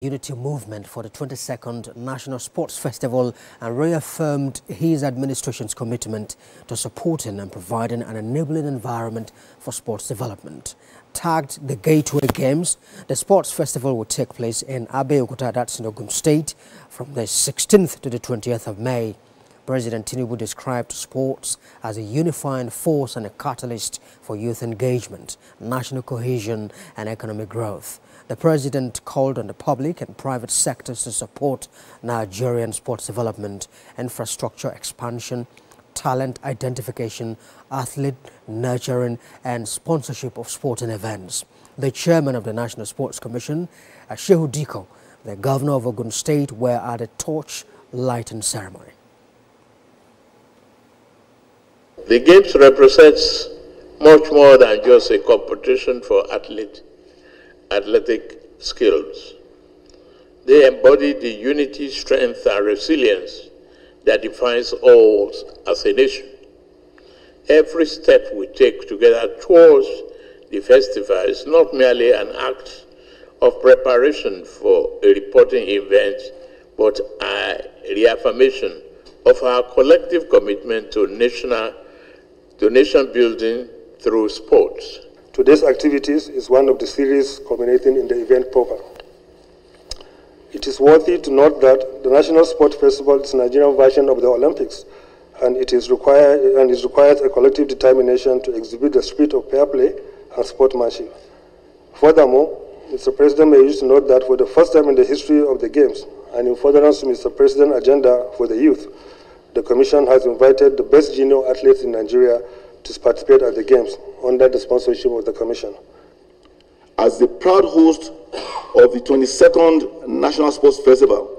Unity movement for the 22nd National Sports Festival and reaffirmed his administration's commitment to supporting and providing an enabling environment for sports development. Tagged the Gateway Games, the sports festival will take place in Abeokuta, that's in Ogun State, from the 16th to the 20th of May. President Tinubu described sports as a unifying force and a catalyst for youth engagement, national cohesion and economic growth. The president called on the public and private sectors to support Nigerian sports development, infrastructure expansion, talent identification, athlete nurturing and sponsorship of sporting events. The chairman of the National Sports Commission, Shehu Diko, the governor of Ogun State, were at a torch lighting ceremony. The Games represents much more than just a competition for athletic skills. They embody the unity, strength, and resilience that defines us as a nation. Every step we take together towards the festival is not merely an act of preparation for a reporting event, but a reaffirmation of our collective commitment to nation building through sports. Today's activities is one of the series culminating in the event proper. It is worthy to note that the National Sports Festival is a Nigerian version of the Olympics, and it requires a collective determination to exhibit the spirit of fair play and sportsmanship. Furthermore, Mr. President may wish to note that for the first time in the history of the Games, and in furtherance to Mr. President's agenda for the youth, the Commission has invited the best junior athletes in Nigeria to participate at the Games under the sponsorship of the Commission. As the proud host of the 22nd National Sports Festival,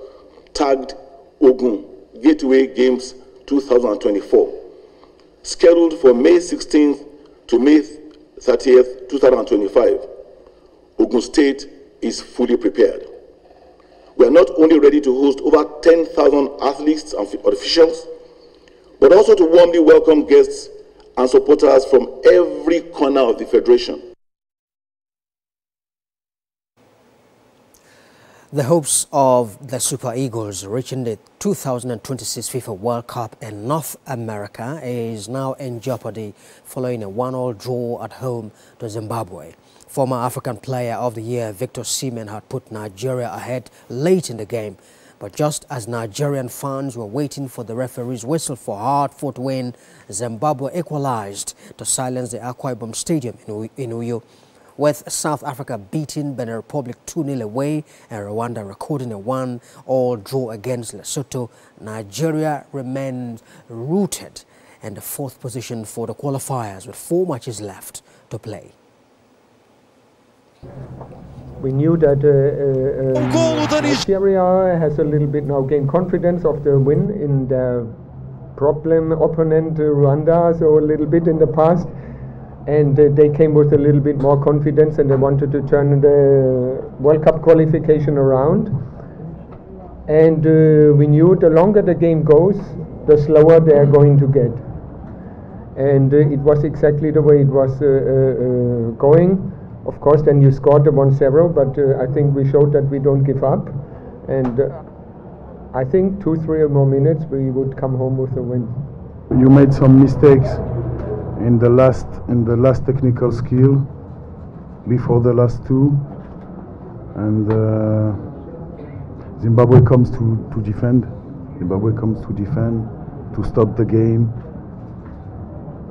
tagged Ogun Gateway Games 2024, scheduled for May 16th to May 30th, 2025, Ogun State is fully prepared. We are not only ready to host over 10,000 athletes and officials, but also to warmly welcome guests and supporters from every corner of the Federation. The hopes of the Super Eagles reaching the 2026 FIFA World Cup in North America is now in jeopardy following a 1-1 draw at home to Zimbabwe. Former African Player of the Year Victor Osimhen had put Nigeria ahead late in the game, but just as Nigerian fans were waiting for the referee's whistle for a hard-fought win, Zimbabwe equalized to silence the Akwa Ibom Stadium in Uyo, with South Africa beating Benin Republic 2-0 away and Rwanda recording a 1-1 draw against Lesotho. Nigeria remained rooted in the 4th position for the qualifiers with 4 matches left to play. We knew that Nigeria has a little bit now gained confidence of the win in the problem opponent Rwanda, so a little bit in the past, and they came with a little bit more confidence and they wanted to turn the World Cup qualification around. And we knew the longer the game goes, the slower they are going to get. And it was exactly the way it was going. Of course, then you scored the 1-0, but I think we showed that we don't give up. And I think 2-3 more minutes, we would come home with a win. You made some mistakes in the last technical skill before the last two, and Zimbabwe comes to defend. Zimbabwe comes to defend to stop the game.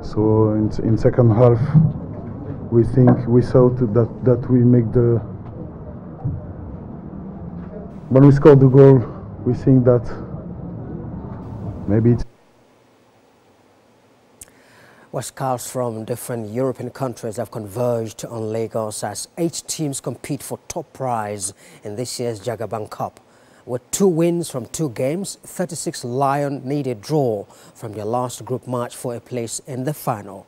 So in second half, we thought that we make the, when we scored the goal, we think that maybe it's. Scouts from different European countries have converged on Lagos as 8 teams compete for top prize in this year's Jagaban Cup. With 2 wins from 2 games, 36 Lions need a draw from their last group match for a place in the final.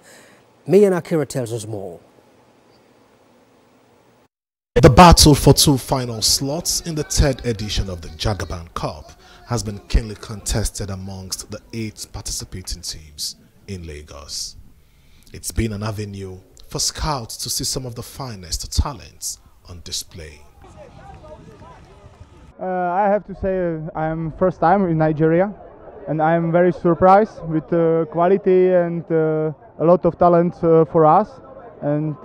Mian Akira tells us more. The battle for 2 final slots in the 3rd edition of the Jagaban Cup has been keenly contested amongst the 8 participating teams in Lagos. It's been an avenue for scouts to see some of the finest talents on display. I have to say I'm first time in Nigeria, and I'm very surprised with the quality and a lot of talent for us, and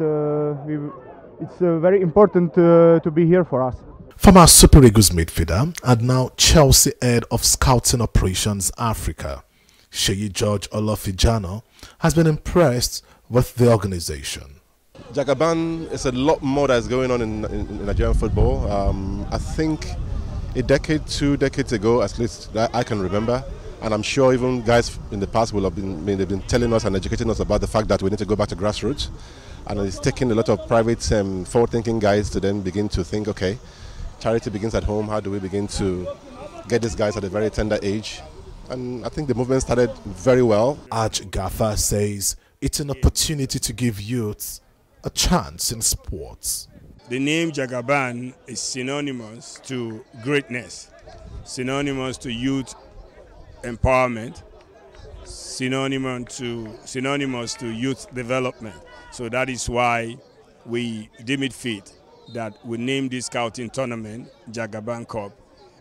it's very important to be here for us. Former Super Eagles midfielder and now Chelsea head of Scouting Operations Africa, Sheyi George Olofijano, has been impressed with the organization. Jagaban is a lot more that's going on in Nigerian football. I think a decade, 2 decades ago, at least that I can remember, and I'm sure even guys in the past will have they've been telling us and educating us about the fact that we need to go back to grassroots, and it's taking a lot of private, forward-thinking guys to then begin to think, okay, charity begins at home. How do we begin to get these guys at a very tender age? And I think the movement started very well. Aj Gaffa says it's an opportunity to give youths a chance in sports. The name Jagaban is synonymous to greatness, synonymous to youth empowerment, synonymous to youth development. So that is why we deem it fit that we name this scouting tournament Jagaban Cup,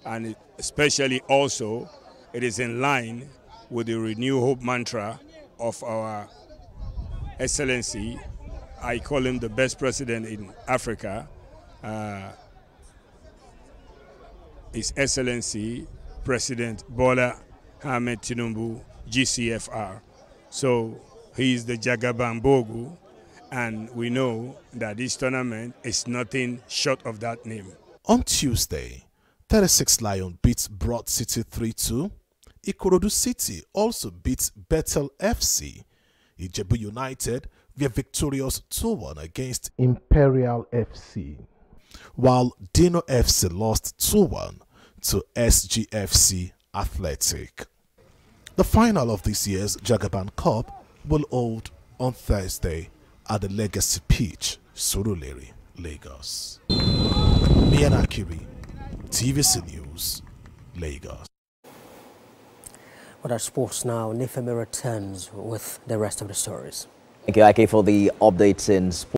and especially also it is in line with the Renew Hope mantra of our Excellency. I call him the best president in Africa, His Excellency President Bola Ahmed Tinubu, GCFR. So he is the Jagaban Bogu, and we know that this tournament is nothing short of that name. On Tuesday, 36 Lions beat Broad City 3-2. Ikorodu City also beat Bethel FC. Ijebu United were victorious 2-1 against Imperial FC, while Dino FC lost 2-1 to SGFC Athletic. The final of this year's Jagaban Cup will hold on Thursday at the Legacy Pitch, Surulere, Lagos. Mian Akiri, TVC News, Lagos. What are sports now? Nifemi returns with the rest of the stories. Thank you, Ike, for the updates in sports.